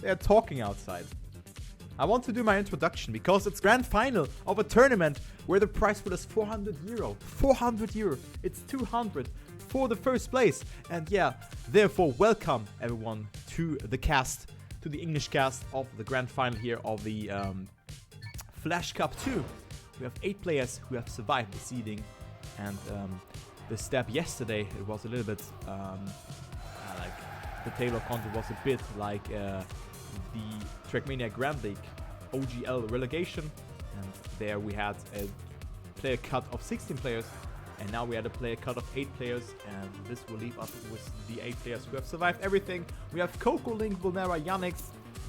They are talking outside. I want to do my introduction because it's grand final of a tournament where the prize pool is 400 euro. 400 euro. It's 200 for the first place. And yeah, therefore welcome everyone to the cast, to the English cast of the grand final here of the Flash Cup 2. We have 8 players who have survived the seeding, and the step yesterday, it was a little bit like the table of content was a bit like the Trackmania Grand League OGL relegation, and there we had a player cut of 16 players, and now we had a player cut of 8 players, and this will leave us with the 8 players who have survived everything. We have Coco, Link, Vulnera, Yannick,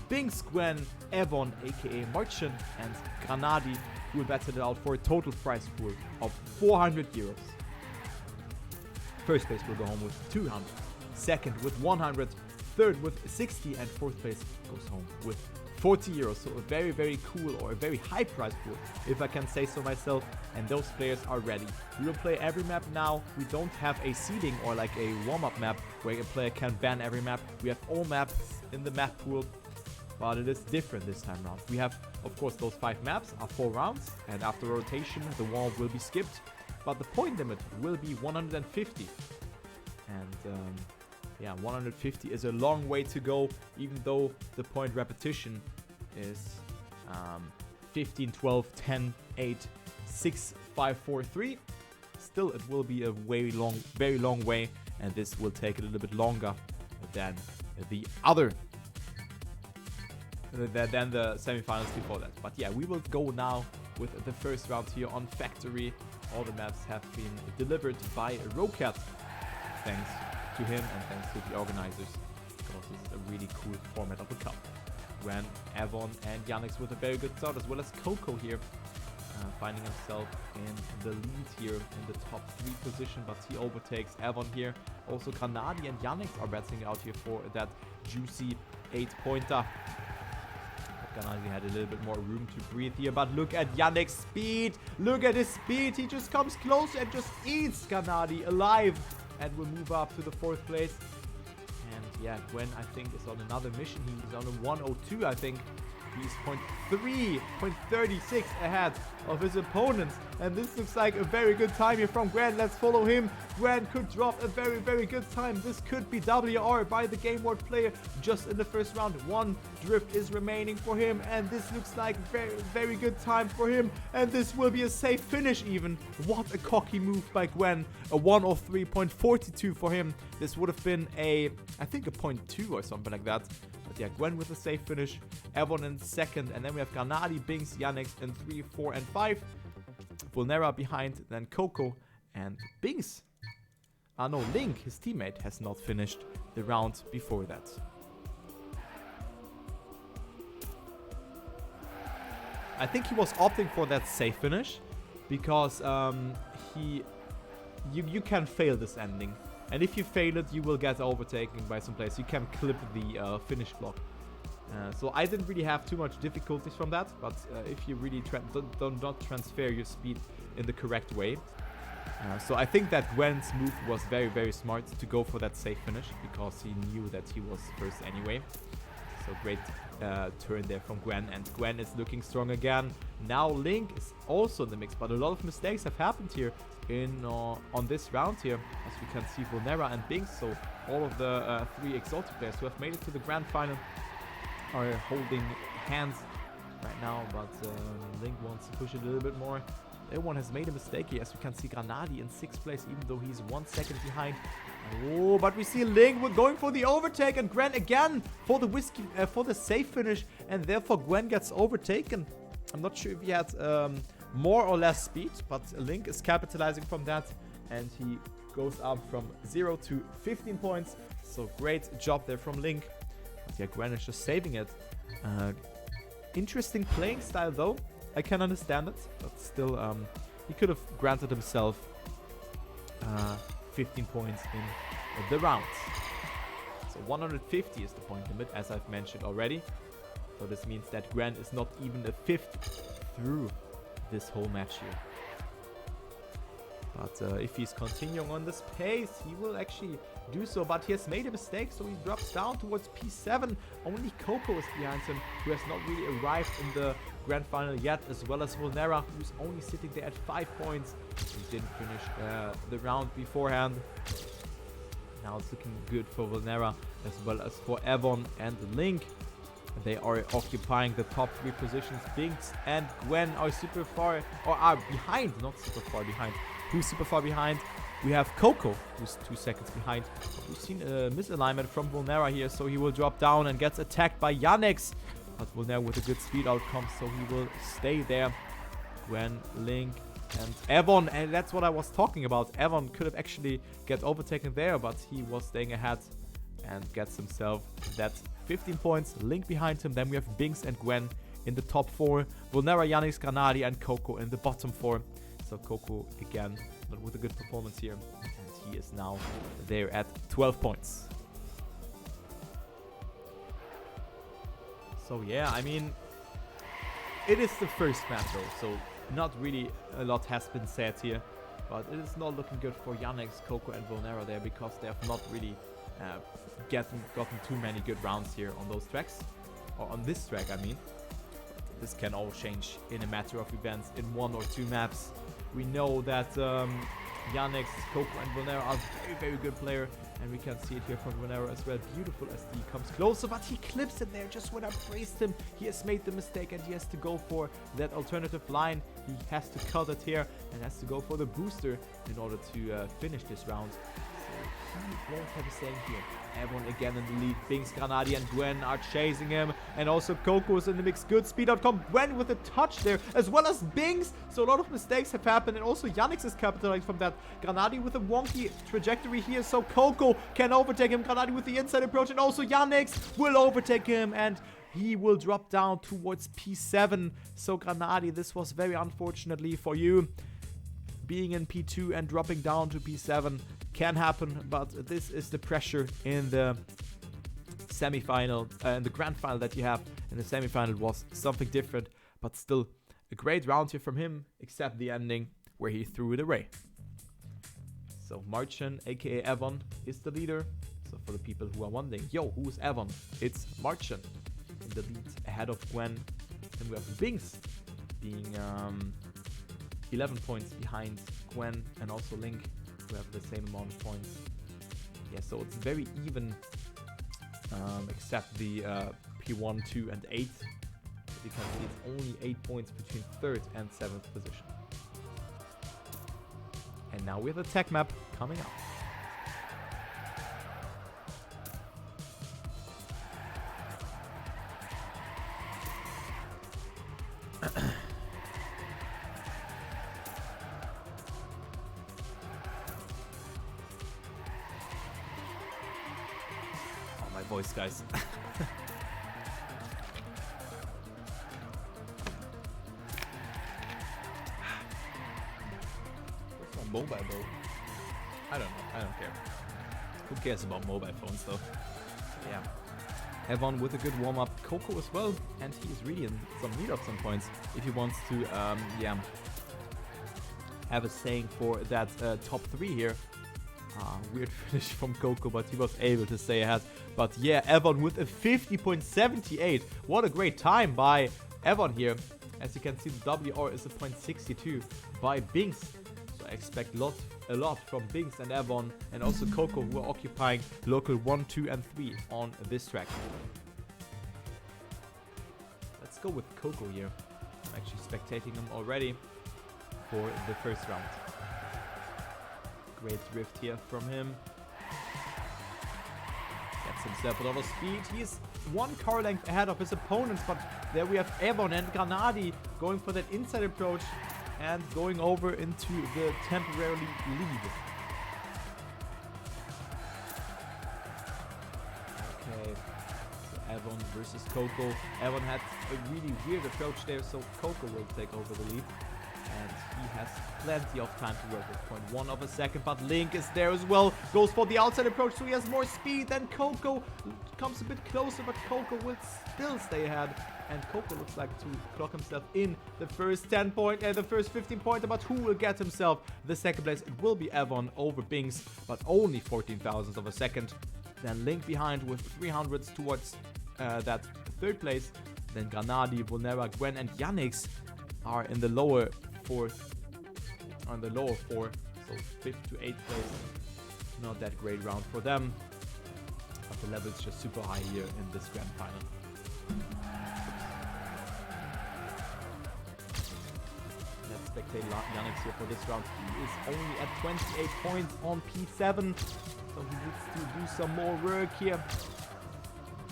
Binks, Gwen, Evon, aka Marchen, and Granadi, who will battle it out for a total prize pool of 400 euros. First place will go home with 200, second with 100, third with 60, and fourth place goes home with 40 euros. So a very, very cool, or a very high prize pool, if I can say so myself, and those players are ready. We will play every map now. We don't have a seeding or like a warm-up map where a player can ban every map. We have all maps in the map pool, but it is different this time around. We have, of course, those 5 maps are 4 rounds, and after rotation the wall will be skipped, but the point limit will be 150. And yeah, 150 is a long way to go, even though the point repetition is 15, 12, 10, 8, 6, 5, 4, 3. Still, it will be a very long way, and this will take a little bit longer than the other than the semifinals before that. But yeah, we will go now with the first round here on Factory. All the maps have been delivered by Rocat. Thanks to him and thanks to the organizers, because this is a really cool format of the cup. Gwen, Evon, and Yannick with a very good start, as well as Coco here, finding himself in the lead here in the top 3 position, but he overtakes Evon here. Also, Granadi and Yannick are battling out here for that juicy 8-pointer. Granadi had a little bit more room to breathe here, but look at Yannick's speed. Look at his speed. He just comes close and just eats Granadi alive, and will move up to the 4th place. And yeah, Gwen, I think, is on another mission. He's on a 102, I think. He's 0.36 ahead of his opponents. And this looks like a very good time here from Gwen. Let's follow him. Gwen could drop a very, very good time. This could be WR by the Game Ward player just in the first round. 1 drift is remaining for him, and this looks like very, very good time for him. And this will be a safe finish even. What a cocky move by Gwen. A 103.42 for him. This would have been I think a 0.2 or something like that. But yeah, Gwen with a safe finish. Evon in 2nd, and then we have Granadi, Binks, Yannick in 3, 4, and 5. Vulnera behind, then Coco and Binks. No, Link, his teammate, has not finished the round before that. I think he was opting for that safe finish because you can fail this ending. And if you fail it, you will get overtaken by some players. You can clip the finish block. So I didn't really have too much difficulties from that, but if you really do not transfer your speed in the correct way. So I think that Gwen's move was very, very smart to go for that safe finish, because he knew that he was first anyway. So great turn there from Gwen, and Gwen is looking strong again. Now Link is also in the mix, but a lot of mistakes have happened here on this round here, as we can see Vulnera and Binks. So all of the 3 Exalted players who have made it to the grand final are holding hands right now, but Link wants to push it a little bit more. Everyone has made a mistake here, as we can see Granadi in 6th place, even though he's 1 second behind. Oh, but we see Link going for the overtake, and Gwen again for the safe finish, and therefore Gwen gets overtaken. I'm not sure if he had more or less speed, but Link is capitalizing from that, and he goes up from 0 to 15 points. So great job there from Link. But yeah, Gwen is just saving it. Interesting playing style though. I can understand it, but still, he could have granted himself 15 points in the rounds. So 150 is the point limit, as I've mentioned already. So this means that Gwen is not even a 5th through this whole match here. But if he's continuing on this pace, he will actually do so. But he has made a mistake, so he drops down towards P7. Only Coco is behind him, who has not really arrived in the grand final yet, as well as Volnera, who's only sitting there at 5 points. He didn't finish the round beforehand. Now it's looking good for Volnera, as well as for Evon and Link. They are occupying the top 3 positions. Binks and Gwen are super far, or are behind, not super far behind. Who's super far behind? We have Coco, who's 2 seconds behind. We've seen a misalignment from Volnera here, so he will drop down and gets attacked by Yannick. But Volnera with a good speed outcome, so he will stay there. Gwen, Link, and Evon, and that's what I was talking about. Evon could have actually get overtaken there, but he was staying ahead and gets himself that 15 points. Link behind him. Then we have Binks and Gwen in the top 4. Volnera, Yannick, Granadi, and Coco in the bottom 4. So Coco again, but with a good performance here. And he is now there at 12 points. So yeah, I mean, it is the first map though, so not really a lot has been said here. But it is not looking good for Yannick, Coco, and Volnera there, because they have not really gotten too many good rounds here on those tracks, or on this track I mean. But this can all change in a matter of events in 1 or 2 maps. We know that Yannick, Coco, and Volnera are very good player, and we can see it here from Volnera as well. Beautiful as he comes closer, but he clips it there just when I praised him. He has made the mistake and he has to go for that alternative line. He has to cut it here and has to go for the booster in order to finish this round. He won't have a saying here. Everyone again in the lead. Binks, Granadi, and Gwen are chasing him. And also Coco is in the mix. Good speed outcome. Gwen with a touch there, as well as Binks. So a lot of mistakes have happened. And also Yannick is capitalizing from that. Granadi with a wonky trajectory here. So Coco can overtake him. Granadi with the inside approach. And also Yannick will overtake him. And he will drop down towards P7. So Granadi, this was very unfortunately for you. Being in P2 and dropping down to P7 can happen, but this is the pressure in the semi-final, in the grand final that you have. In the semi-final was something different, but still a great round here from him, except the ending where he threw it away. So Marcin, aka Evon, is the leader. So for the people who are wondering, yo, who's Evon? It's Marcin in the lead ahead of Gwen. And we have Binks being 11 points behind Gwen, and also Link, who have the same amount of points. Yeah, so it's very even, except the P1, 2, and 8. As you can see, it's only 8 points between 3rd and 7th position. And now we have the tech map coming up. Voice, guys. What's my mobile though? I don't know. I don't care. Who cares about mobile phones though? Yeah. Evon with a good warm up. Coco as well, and he is really in some need of some points if he wants to, yeah, have a saying for that top 3 here. Weird finish from Coco, but he was able to stay ahead. But yeah, Evon with a 50.78. What a great time by Evon here. As you can see, the WR is a 0.62 by Binks. So I expect a lot from Binks and Evon, and also Coco, who are occupying local 1, 2, and 3 on this track. Let's go with Coco here. I'm actually spectating him already for the first round. Great drift here from him. Gets himself a lot of speed. He is 1 car length ahead of his opponents, but there we have Evon and Granadi going for that inside approach and going over into the temporarily lead. Okay, so Evon versus Coco. Evon had a really weird approach there, so Coco will take over the lead. And he has plenty of time to work with. 0.1 of a second, but Link is there as well. Goes for the outside approach, so he has more speed than Coco. Comes a bit closer, but Coco will still stay ahead. And Coco looks like to clock himself in the first 15 pointer, but who will get himself the second place? It will be Evon over Binks, but only 14 thousandths of a second. Then Link behind with 300s towards that third place. Then Granadi, Vulnera, Gwen, and Yannick are in the lower four, so 5th to 8th place. Not that great round for them, but the level is just super high here in this grand final. Let's spectate Yannick here for this round. He is only at 28 points on P7, so he needs to do some more work here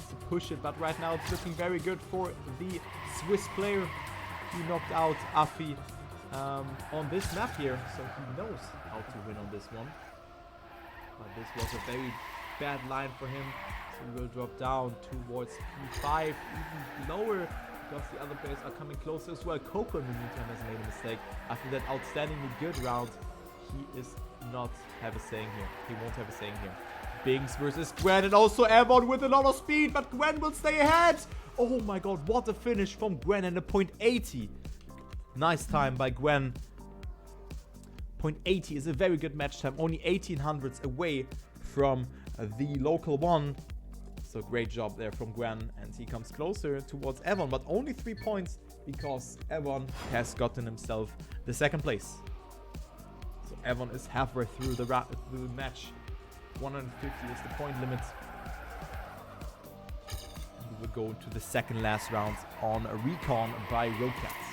to push it, but right now it's looking very good for the Swiss player. He knocked out Afi on this map here, so he knows how to win on this one. But this was a very bad line for him, so he will drop down towards P5, even lower, because the other players are coming closer as well. Coco in the meantime has made a mistake. After that outstandingly good round, he is not have a saying here. He won't have a saying here. Binks versus Gwen, and also Evon with a lot of speed, but Gwen will stay ahead. Oh my god, what a finish from Gwen, and a 0.80. Nice time by Gwen. 0.80 is a very good match time, only 1800s away from the local one. So great job there from Gwen, and he comes closer towards Evon, but only 3 points because Evon has gotten himself the second place. So Evon is halfway through the match. 150 is the point limit. And we will go to the second last round on a recon by Rocats.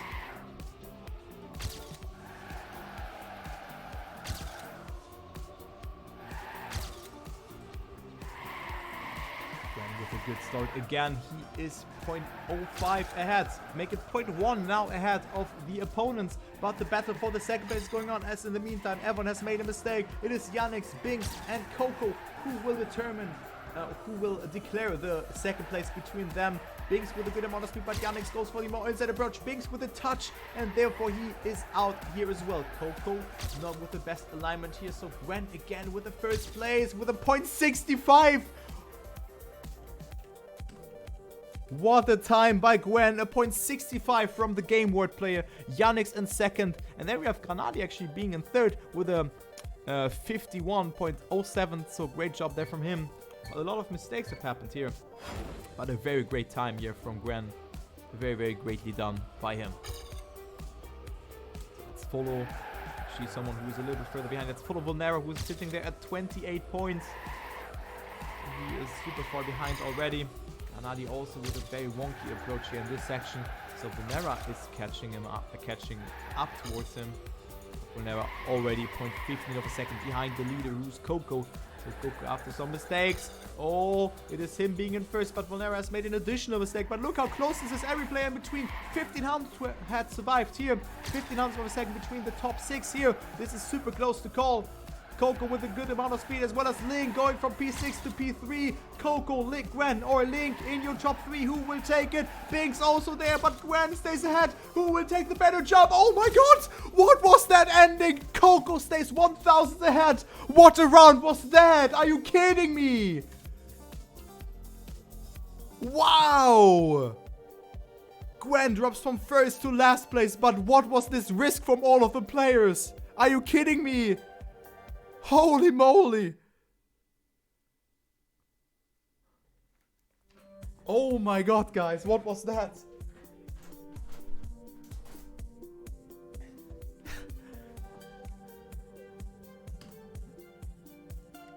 With a good start again, he is 0.05 ahead. Make it 0.1 now ahead of the opponents, but the battle for the second place is going on, as in the meantime Evon has made a mistake. It is Yannick, Binks and Coco who will determine who will declare the second place between them. Binks with a good amount of speed, but Yannick goes for the more inside approach. Binks with a touch, and therefore he is out here as well. Coco not with the best alignment here, so Gwen again with the first place with a 0.65. What a time by Gwen, a 0.65 from the Game Ward player. Yannick in second, and then we have Granadi actually being in third with a 51.07, so great job there from him. A lot of mistakes have happened here, but a very great time here from Gwen. Very, very greatly done by him. Let's follow actually someone who is a little bit further behind. Let's follow Vulnera, who's sitting there at 28 points. He is super far behind already. Granadi also with a very wonky approach here in this section. So Vulnera is catching up towards him. Vulnera already 0.15 of a second behind the leader, who's Coco. So Coco after some mistakes. Oh, it is him being in first, but Vulnera has made an additional mistake. But look how close this is. Every player in between. 1500 had survived here. 1500 of a second between the top 6 here. This is super close to call. Coco with a good amount of speed, as well as Link going from P6 to P3. Coco, Link, Gwen, or Link in your top 3. Who will take it? Binks also there, but Gwen stays ahead. Who will take the better job? Oh my god! What was that ending? Coco stays 1000 ahead. What a round was that? Are you kidding me? Wow! Gwen drops from first to last place, but what was this risk from all of the players? Are you kidding me? Holy moly! Oh my god, guys, what was that?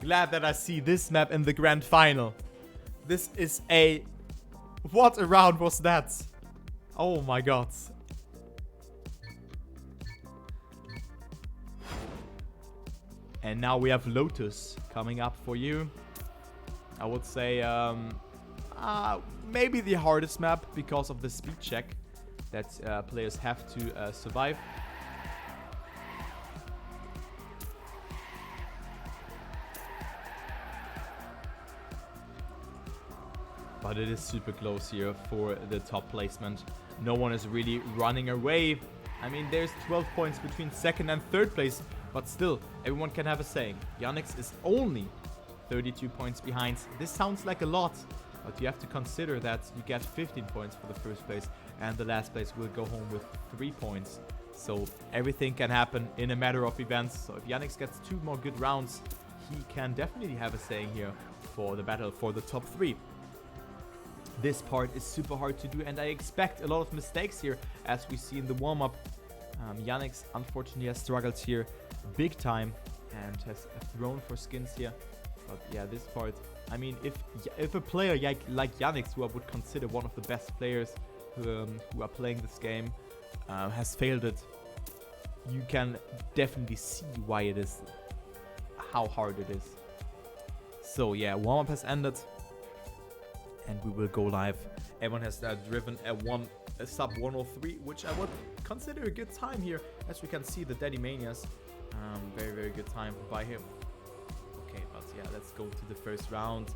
Glad that I see this map in the grand final. This is a... What a round was that? Oh my god. And now we have Lotus coming up for you. I would say maybe the hardest map because of the speed check that players have to survive. But it is super close here for the top placement. No one is really running away. I mean, there's 12 points between second and third place, but still, everyone can have a saying. Yannick's is only 32 points behind. This sounds like a lot, but you have to consider that you get 15 points for the first place, and the last place will go home with 3 points. So everything can happen in a matter of events. So if Yannick gets 2 more good rounds, he can definitely have a saying here for the battle for the top 3. This part is super hard to do, and I expect a lot of mistakes here, as we see in the warm-up. Yannick unfortunately has struggled here big time and has thrown for skins here. But yeah, this part, I mean, if a player like Yannick, who I would consider one of the best players who are playing this game, has failed it, you can definitely see why it is, how hard it is. So yeah, warm-up has ended, and we will go live. Everyone has driven a sub 103, which I would consider a good time here. As we can see, the Daddy Manias, very, very good time by him. Okay, but yeah, let's go to the first round.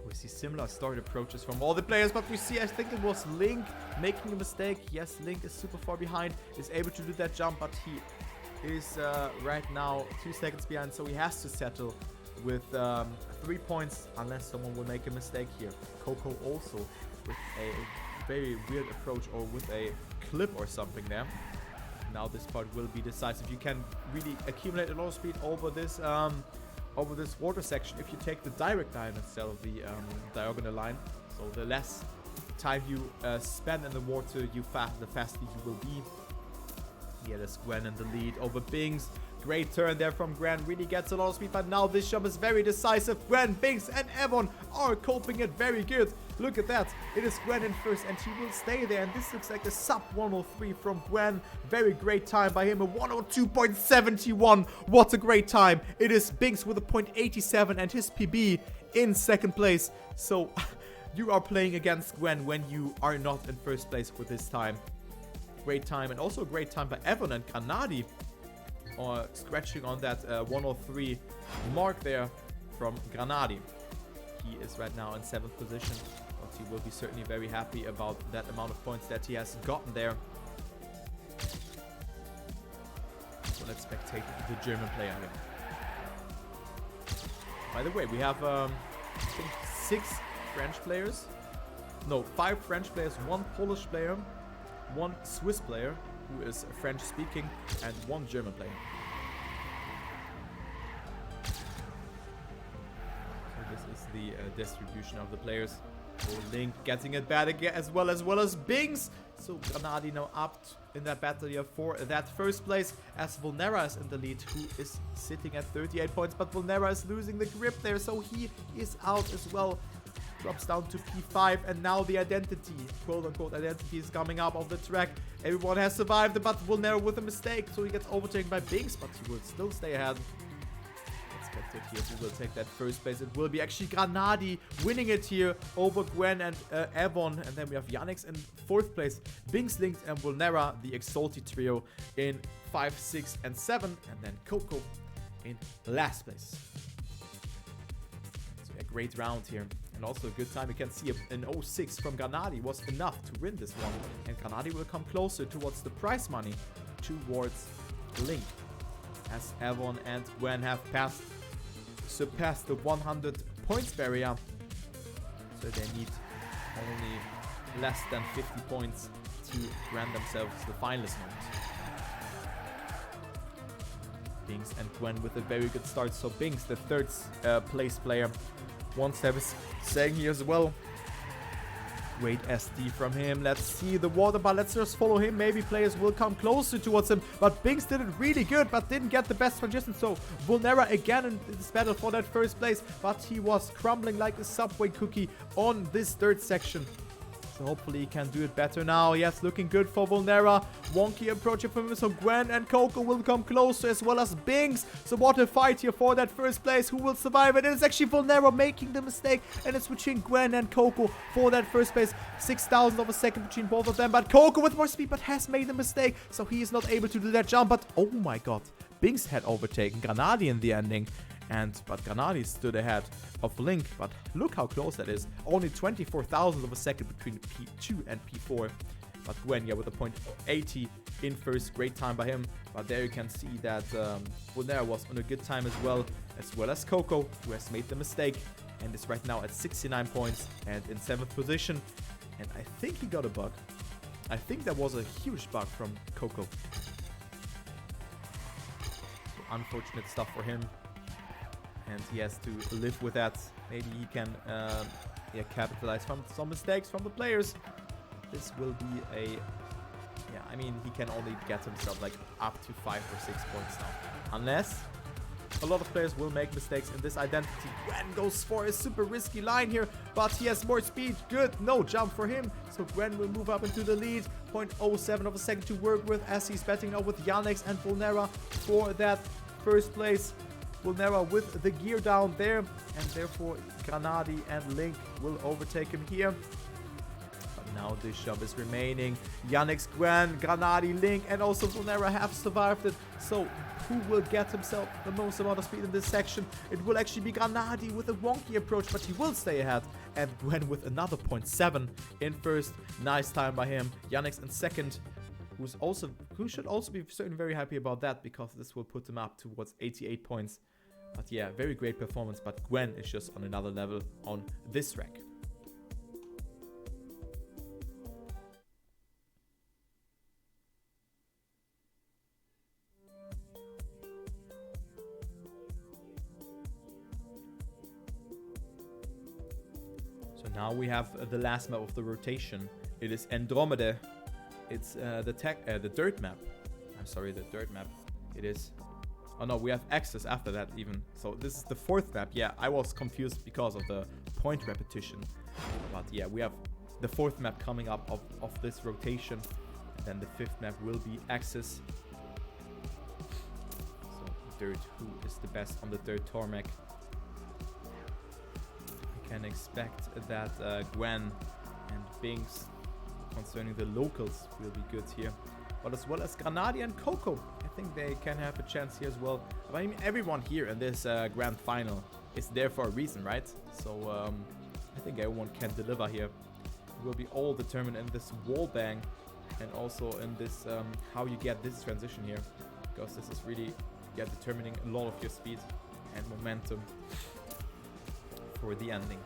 We see similar start approaches from all the players, but we see, I think it was Link making a mistake. Yes, Link is super far behind, is able to do that jump, but he is right now 2 seconds behind, so he has to settle with 3 points unless someone will make a mistake here. Coco also with a very weird approach, or with a clip or something there. Now this part will be decisive. You can really accumulate a lot of speed over this water section if you take the direct line instead of the diagonal line. So the less time you spend in the water, the faster you will be. Yeah, there's Gwen in the lead over Bings. Great turn there from Gwen, really gets a lot of speed, but now this jump is very decisive. Gwen, Bings, and Evon are coping it very good. Look at that. It is Gwen in first, and she will stay there. And this looks like a sub 103 from Gwen. Very great time by him, a 102.71. What a great time. It is Bings with a 0.87 and his PB in second place. So you are playing against Gwen when you are not in first place with this time. Great time, and also a great time by Evon and Kanadi, or scratching on that 103 mark there from Granadi. He is right now in 7th position, but he will be certainly very happy about that amount of points that he has gotten there. So let's spectate the German player here. By the way, we have I think 6 French players. No, 5 French players, 1 Polish player, 1 Swiss player who is French speaking, and 1 German player. So this is the distribution of the players. So Link getting it bad again, as well as Bings. So Granadi now up in that battle here for that first place, as Vulnera is in the lead, who is sitting at 38 points, but Vulnera is losing the grip there, so he is out as well. Drops down to P5, and now the identity, quote-unquote identity, is coming up of the track. Everyone has survived, but Vulnera with a mistake, so he gets overtaken by Bings, but he will still stay ahead. Expected here, who will take that first place. It will be actually Granadi winning it here over Gwen and Evon, and then we have Yannick in 4th place, Bings, Link, and Vulnera, the Exalti trio, in 5, 6, and 7, and then Coco in last place. So a great round here. And also a good time. You can see an 06 from Granadi was enough to win this one. And Granadi will come closer towards the prize money, towards Link. As Evon and Gwen have surpassed the 100 points barrier. So they need only less than 50 points to grant themselves the finalist mode. Bings and Gwen with a very good start. So Bings, the 3rd place player, wants to have his saying here as well. Great SD from him. Let's see the water, but let's just follow him. Maybe players will come closer towards him. But Bings did it really good, but didn't get the best transition. So Vulnera again in this battle for that first place, but he was crumbling like a Subway cookie on this 3rd section. So hopefully he can do it better now. Yes, looking good for Vulnera. Wonky approaching from him. So Gwen and Coco will come closer, as well as Bings. So what a fight here for that first place. Who will survive it? It's actually Vulnera making the mistake. And it's between Gwen and Coco for that first place. 6,000 of a second between both of them. But Coco with more speed, but has made a mistake. So he is not able to do that jump. But oh my god. Bings had overtaken Granadi in the ending. But Granadi stood ahead of Link, but look how close that is. Only 24,000 of a second between P2 and P4. But Gwen, yeah, with a point 80 in first, great time by him. But there you can see that Vulnera was on a good time as well as Coco, who has made the mistake and is right now at 69 points and in 7th position. And I think he got a bug. I think that was a huge bug from Coco. So unfortunate stuff for him. And he has to live with that. Maybe he can yeah, capitalize from some mistakes from the players. This will be a... Yeah, I mean, he can only get himself like up to 5 or 6 points now. Unless a lot of players will make mistakes in this identity. Gwen goes for a super risky line here, but he has more speed. Good, no jump for him. So Gwen will move up into the lead. 0.07 of a second to work with as he's betting now with Yannick and Vulnera for that first place. Vulnera with the gear down there, and therefore Granadi and Link will overtake him here. But now this shove is remaining. Yannick, Gwen, Granadi, Link, and also Vulnera have survived it. So who will get himself the most amount of speed in this section? It will actually be Granadi with a wonky approach, but he will stay ahead. And Gwen with another 0.7 in first. Nice time by him. Yannick in second, who should also be certainly very happy about that, because this will put him up towards 88 points. But yeah, very great performance, but Gwen is just on another level on this rank. So now we have the last map of the rotation. It is Andromeda. It's the dirt map. I'm sorry, the dirt map. It is... Oh no, we have access after that even. So this is the 4th map. Yeah, I was confused because of the point repetition. But yeah, we have the 4th map coming up of this rotation. And then the 5th map will be access. So dirt, who is the best on the dirt tarmac? We can expect that Gwen and Binks concerning the locals will be good here. But as well as Granadi and Coco. I think they can have a chance here as well. But I mean, everyone here in this grand final is there for a reason, right? So I think everyone can deliver here. It will be all determined in this wall bang and also in this how you get this transition here, because this is really determining a lot of your speed and momentum for the ending.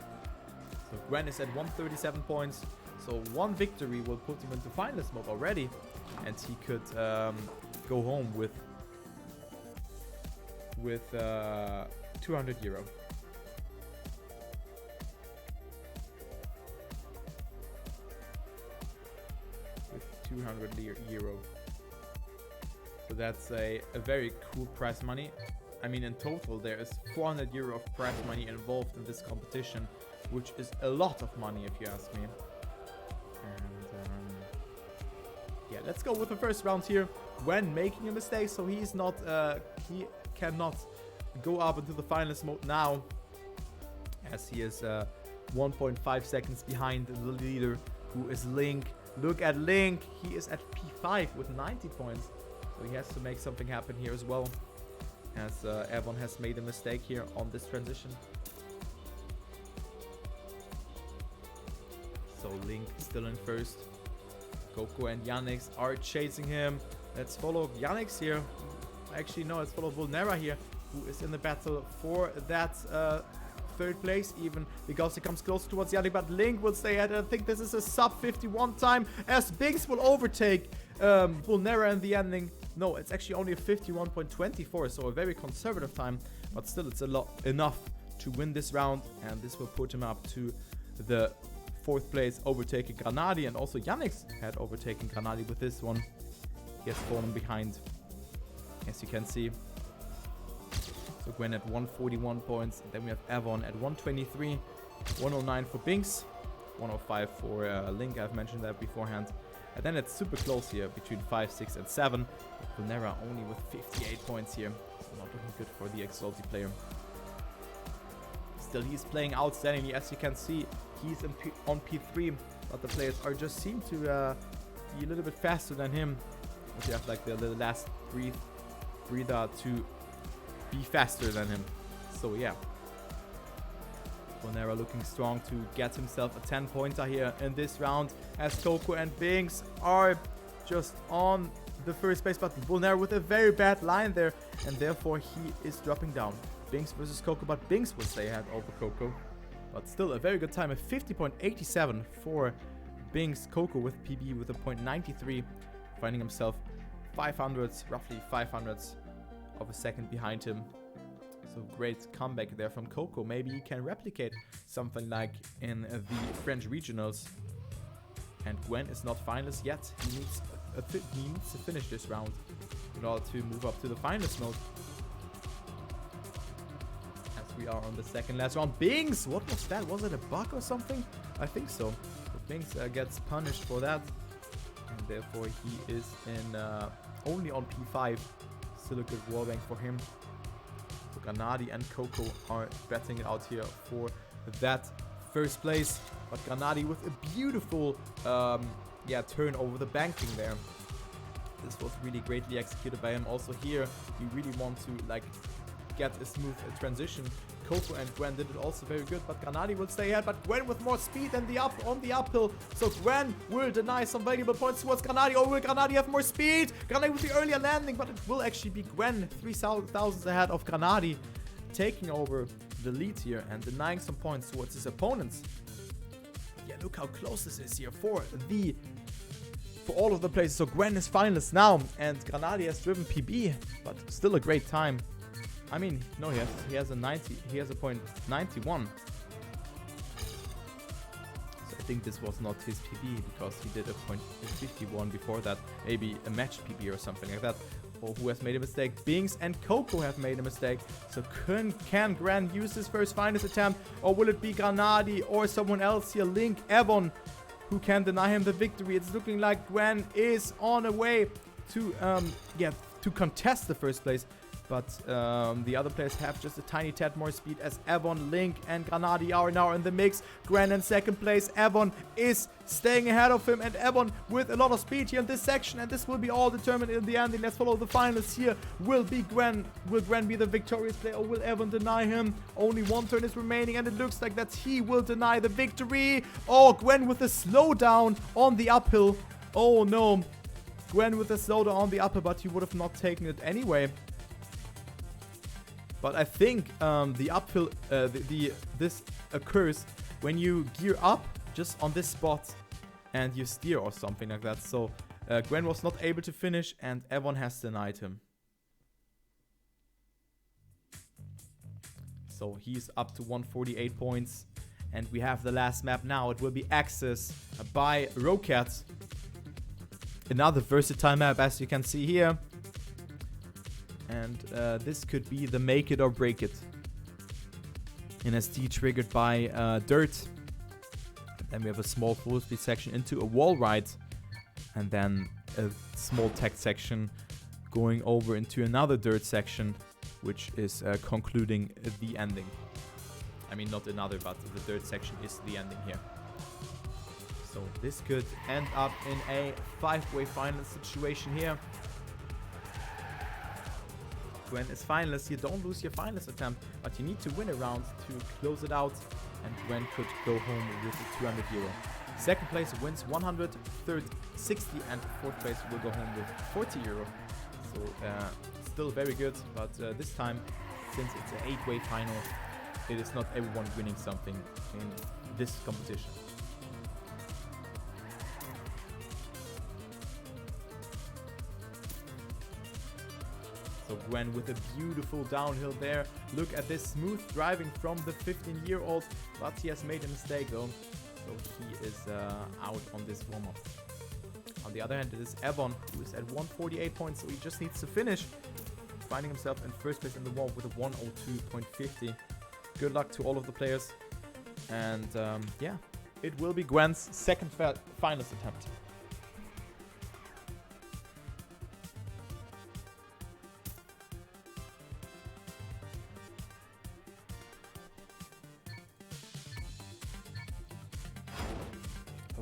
So Gwen is at 137 points. So one victory will put him into finalist mode already, and he could go home with 200 euro. With 200 euro. So that's a very cool prize money. I mean, in total there is 400 euro of prize money involved in this competition, which is a lot of money if you ask me. And yeah, let's go with the first round here. When making a mistake, so he's not he cannot go up into the finalist mode now, as he is 1.5 seconds behind the leader, who is Link. Look at Link, he is at P5 with 90 points, so he has to make something happen here as well, as everyone has made a mistake here on this transition. So Link still in first. Coco and Yannick are chasing him. Let's follow Yannick here. Actually, no, let's follow Vulnera here, who is in the battle for that 3rd place, even because he comes close towards Yannick, but Link will stay ahead. I think this is a sub 51 time, as Binks will overtake Vulnera in the ending. No, it's actually only a 51.24, so a very conservative time, but still it's enough to win this round, and this will put him up to the 4th place, overtaking Granadi, and also Yannick had overtaken Granadi with this one. He has fallen behind, as you can see. So Gwen at 141 points, then we have Avon at 123, 109 for Binks, 105 for Link, I've mentioned that beforehand. And then it's super close here, between 5, 6, and 7. Vulnera only with 58 points here, so not looking good for the ex-Salty player. Still, he's playing outstandingly, as you can see. He's on P3, but the players just seem to be a little bit faster than him. But you have like the last breather to be faster than him. So yeah. Bonera looking strong to get himself a 10-pointer here in this round, as Coco and Binks are just on the first place, but Bonera with a very bad line there, and therefore he is dropping down. Binks versus Coco, but Binks will stay ahead over Coco. But still a very good time, a 50.87 for Binks. Coco with PB with a .93, finding himself 500s, roughly 500s of a second behind him. So great comeback there from Coco. Maybe he can replicate something like in the French regionals. And Gwen is not finalist yet. He needs to finish this round in order to move up to the finalist mode. As we are on the second last round. Binks! What was that? Was it a bug or something? I think so. But Binks gets punished for that. And therefore he is in only on P5. Still a good wallbang for him. So Granadi and Coco are betting it out here for that first place. But Granadi with a beautiful turn over the banking there. This was really greatly executed by him. Also here, we really want to like get a smooth transition. Coco and Gwen did it also very good, but Granadi will stay ahead. But Gwen with more speed than on the uphill. So Gwen will deny some valuable points towards Granadi. Or will Granadi have more speed? Granadi with the earlier landing, but it will actually be Gwen 3,000 ahead of Granadi, taking over the lead here and denying some points towards his opponents. Yeah, look how close this is here for all of the places. So Gwen is finalist now, and Granadi has driven PB, but still a great time. I mean, no, he has a 90. He has a .91. So I think this was not his PB because he did a .51 before that. Maybe a match PB or something like that. Or who has made a mistake? Binks and Coco have made a mistake. So can Gran use his first finalist attempt, or will it be Granadi or someone else here? Link, Evon, who can deny him the victory. It's looking like Gwen is on a way to contest the first place. But the other players have just a tiny tad more speed, as Evon, Link, and Granadi are now in the mix. Gwen in second place. Evon is staying ahead of him, and Evon with a lot of speed here in this section. And this will be all determined in the ending. Let's follow the finalists here. Will Gwen be the victorious player, or will Evon deny him? Only one turn is remaining, and it looks like that he will deny the victory. Oh, Gwen with a slowdown on the uphill. Oh no. Gwen with a slowdown on the uphill, but he would have not taken it anyway. But I think the uphill, this occurs when you gear up just on this spot and you steer or something like that. So Gwen was not able to finish, and Evon has denied him. So he's up to 148 points. And we have the last map now. It will be Access by Rocat. Another versatile map, as you can see here. And this could be the make it or break it. An SD triggered by dirt. Then we have a small full speed section into a wall ride. And then a small tech section going over into another dirt section, which is concluding the ending. I mean, not another, but the dirt section is the ending here. So this could end up in a 5-way final situation here. Gwen is finalist. You don't lose your finalist attempt, but you need to win a round to close it out, and Gwen could go home with €200. Second place wins 100, third 60, and fourth place will go home with €40. So still very good, but this time, since it's an 8-way final, it is not everyone winning something in this competition. So Gwen with a beautiful downhill there. Look at this smooth driving from the 15-year-old, but he has made a mistake though. So he is out on this warm-up. On the other hand, it is Evon, who is at 148 points, so he just needs to finish, finding himself in first place in the wall with a 102.50. Good luck to all of the players. And yeah, it will be Gwen's second finals attempt.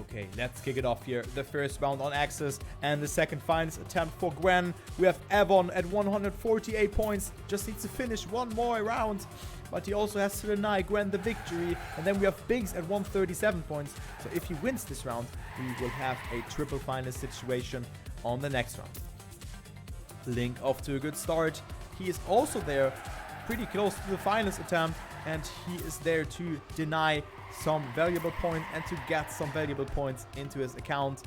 Okay, let's kick it off here. The first round on Axis and the second finals attempt for Gwen. We have Evon at 148 points. Just needs to finish one more round. But he also has to deny Gwen the victory. And then we have Binks at 137 points. So if he wins this round, we will have a triple final situation on the next round. Link off to a good start. He is also there, pretty close to the finals attempt. And he is there to deny some valuable points and to get some valuable points into his account.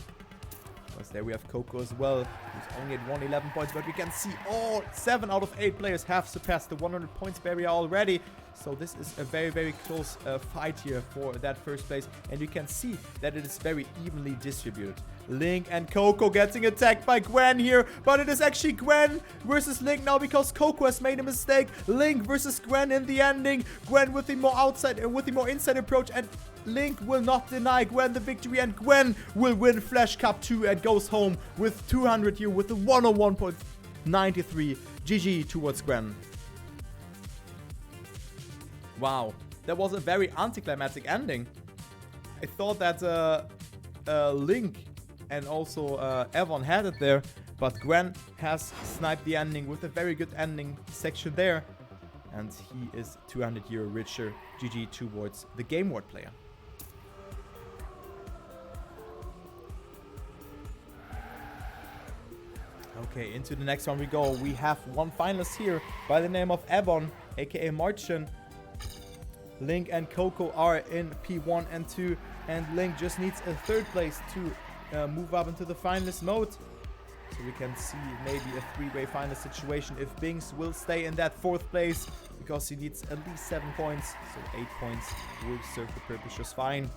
Because there we have Coco as well, who's only at 111 points, but we can see all 7 out of 8 players have surpassed the 100 points barrier already. So this is a very, very close fight here for that first place, and you can see that it is very evenly distributed. Link and Coco getting attacked by Gwen here, but it is actually Gwen versus Link now because Coco has made a mistake. Link versus Gwen in the ending. Gwen with the more outside, with the more inside approach, and Link will not deny Gwen the victory, and Gwen will win Flash Cup 2 and goes home with 200 here with the 101.93. GG towards Gwen. Wow, that was a very anticlimactic ending. I thought that Link and also Evon had it there, but Gwen has sniped the ending with a very good ending section there, and he is 200 euro richer. GG towards the Game Ward player. Okay, into the next one we go. We have one finalist here by the name of Evon, aka Martian. Link and Coco are in P1 and 2, and Link just needs a third place to move up into the finalist mode. So we can see maybe a 3-way final situation if Binks will stay in that 4th place, because he needs at least 7 points. So 8 points will serve the purpose just fine.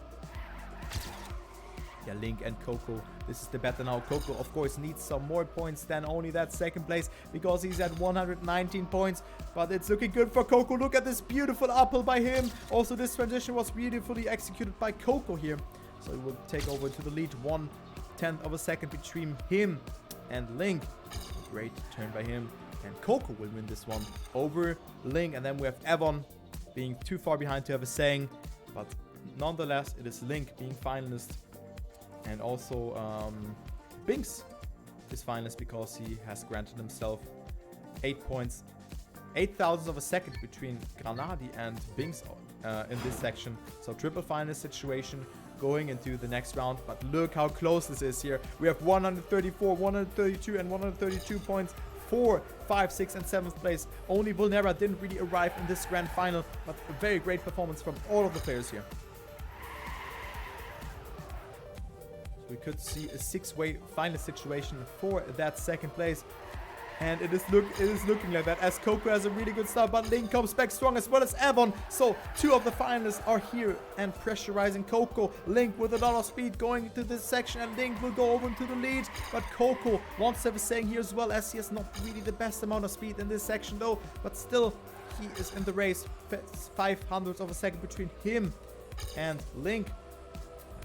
Yeah, Link and Coco, this is the battle now. Coco, of course, needs some more points than only that 2nd place, because he's at 119 points. But it's looking good for Coco. Look at this beautiful uphill by him. Also, this transition was beautifully executed by Coco here. So he will take over to the lead, 1/10 of a second between him and Link. Great turn by him. And Coco will win this one over Link. And then we have Evon being too far behind to have a saying. But nonetheless, it is Link being finalist. And also Binks is finalist because he has granted himself 8 points. 8,000 of a second between Granadi and Binks in this section. So triple finalist situation going into the next round. But look how close this is here. We have 134, 132 and 132 points. 4, 5, 6 and 7th place. Only Vulnera didn't really arrive in this grand final, but a very great performance from all of the players here. We could see a 6-way final situation for that 2nd place. And it is looking like that, as Coco has a really good start, but Link comes back strong as well as Evon. So 2 of the finalists are here and pressurizing Coco. Link with a lot of speed going into this section, and Link will go over to the lead. But Coco wants to have a saying here as well, as he has not really the best amount of speed in this section though. But still, he is in the race. 500ths of a second between him and Link.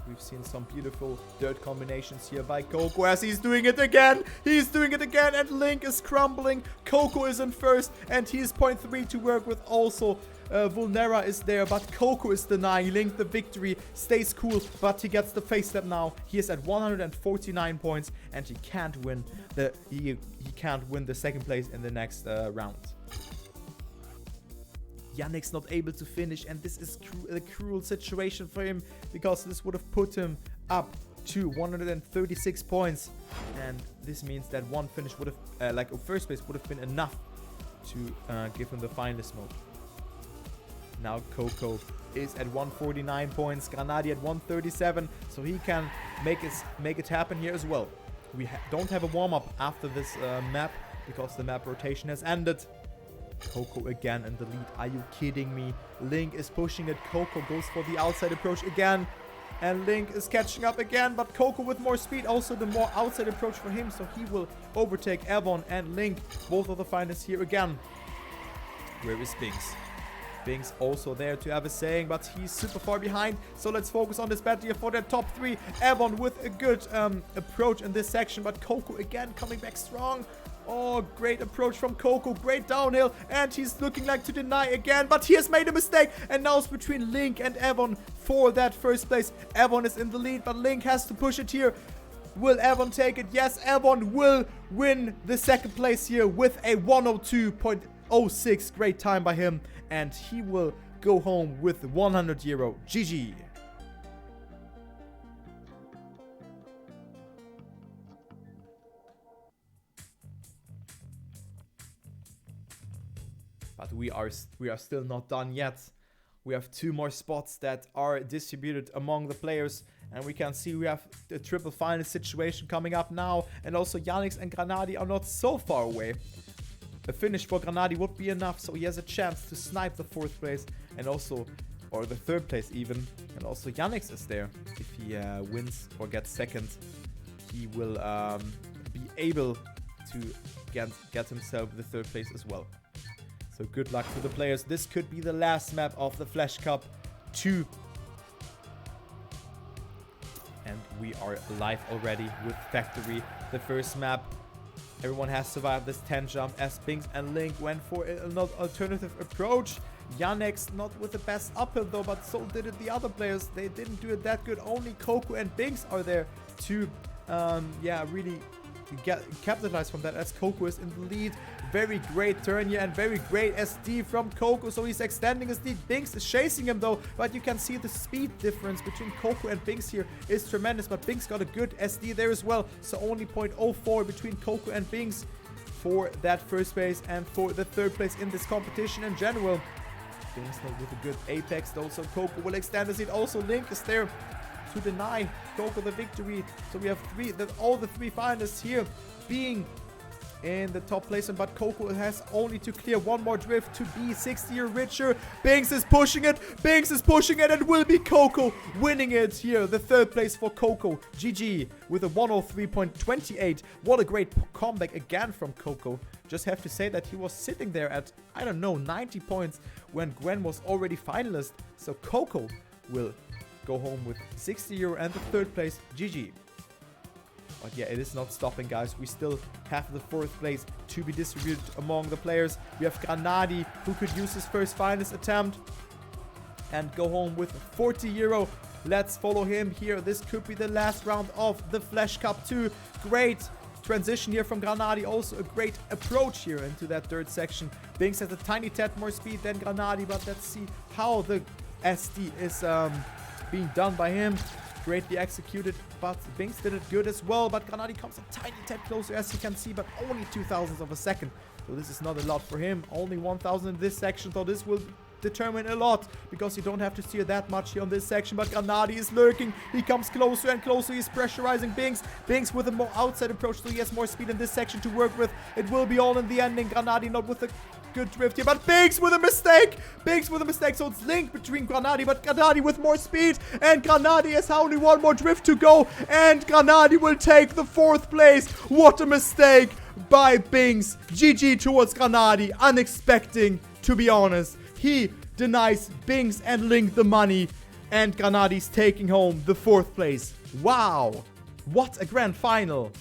We've seen some beautiful dirt combinations here by Coco, as he's doing it again. He's doing it again, and Link is crumbling. Coco is in 1st, and he's 0.3 to work with. Also, Vulnera is there, but Coco is denying Link the victory. Stays cool, but he gets the face step now. He is at 149 points, and he can't win the he can't win the 2nd place in the next round. Yannick's not able to finish, and this is a cruel situation for him, because this would have put him up to 136 points, and this means that one finish would have, like a 1st place, would have been enough to give him the finalist mode. Now Coco is at 149 points, Granadi at 137, so he can make it happen here as well. We don't have a warm-up after this map, because the map rotation has ended. Coco again in the lead. Are you kidding me? Link is pushing it. Coco goes for the outside approach again. And Link is catching up again. But Coco with more speed. Also the more outside approach for him. So he will overtake Evon and Link. Both of the finalists here again. Where is Binks? Binks also there to have a saying, but he's super far behind. So let's focus on this battle here for the top 3. Evon with a good approach in this section. But Coco again coming back strong. Oh, great approach from Coco. Great downhill. And he's looking like to deny again. But he has made a mistake. And now it's between Link and Evon for that first place. Evon is in the lead, but Link has to push it here. Will Evon take it? Yes, Evon will win the second place here with a 102.06. Great time by him. And he will go home with €100. GG. But we are still not done yet. We have 2 more spots that are distributed among the players. And we can see we have the triple final situation coming up now. And also Yannick and Granadi are not so far away. A finish for Granadi would be enough. So he has a chance to snipe the 4th place. And also, or the 3rd place even. And also Yannick is there. If he wins or gets 2nd, he will be able to get himself the 3rd place as well. So good luck to the players. This could be the last map of the Flash Cup 2. And we are live already with Factory. The first map. Everyone has survived this 10 jump as Binks and Link went for an alternative approach. Yannick not with the best uphill though, but so did it the other players. They didn't do it that good. Only Coco and Binks are there to really capitalize from that as Coco is in the lead. Very great turn here and very great SD from Coco. So he's extending his lead. Binks is chasing him though, but you can see the speed difference between Coco and Binks here is tremendous. But Binks got a good SD there as well. So only 0.04 between Coco and Binks for that first place and for the 3rd place in this competition in general. Binks with a good apex though, so Coco will extend his lead. Also Link is there to deny Coco the victory. So we have all the 3 finalists here being in the top place, but Coco has only to clear 1 more drift to be 60 or richer. Binks is pushing it. Binks is pushing it, and will be Coco winning it here. The 3rd place for Coco. GG with a 103.28. What a great comeback again from Coco. Just have to say that he was sitting there at, I don't know, 90 points when Gwen was already finalist. So Coco will go home with €60 and the 3rd place. GG. But yeah, it is not stopping, guys. We still have the 4th place to be distributed among the players. We have Granadi, who could use his first finalist attempt and go home with €40. Let's follow him here. This could be the last round of the Flash Cup 2. Great transition here from Granadi. Also a great approach here into that 3rd section. Binks has a tiny tad more speed than Granadi, but let's see how the SD is being done by him. Greatly executed, but Binks did it good as well. But Granadi comes a tiny tad closer, as you can see, but only 0.02 of a second. So this is not a lot for him. Only 1,000 in this section, so this will determine a lot, because you don't have to steer that much here on this section. But Granadi is lurking. He comes closer and closer. He's pressurizing Binks. Binks with a more outside approach, so he has more speed in this section to work with. It will be all in the ending. Granadi not with a good drift here, but Binks with a mistake. Binks with a mistake, so it's linked between Granadi, but Granadi with more speed, and Granadi has only 1 more drift to go, and Granadi will take the 4th place. What a mistake by Binks. GG towards Granadi. Unexpected, to be honest. He denies Binks and Link the money, and Granadi's taking home the 4th place. Wow, what a grand final.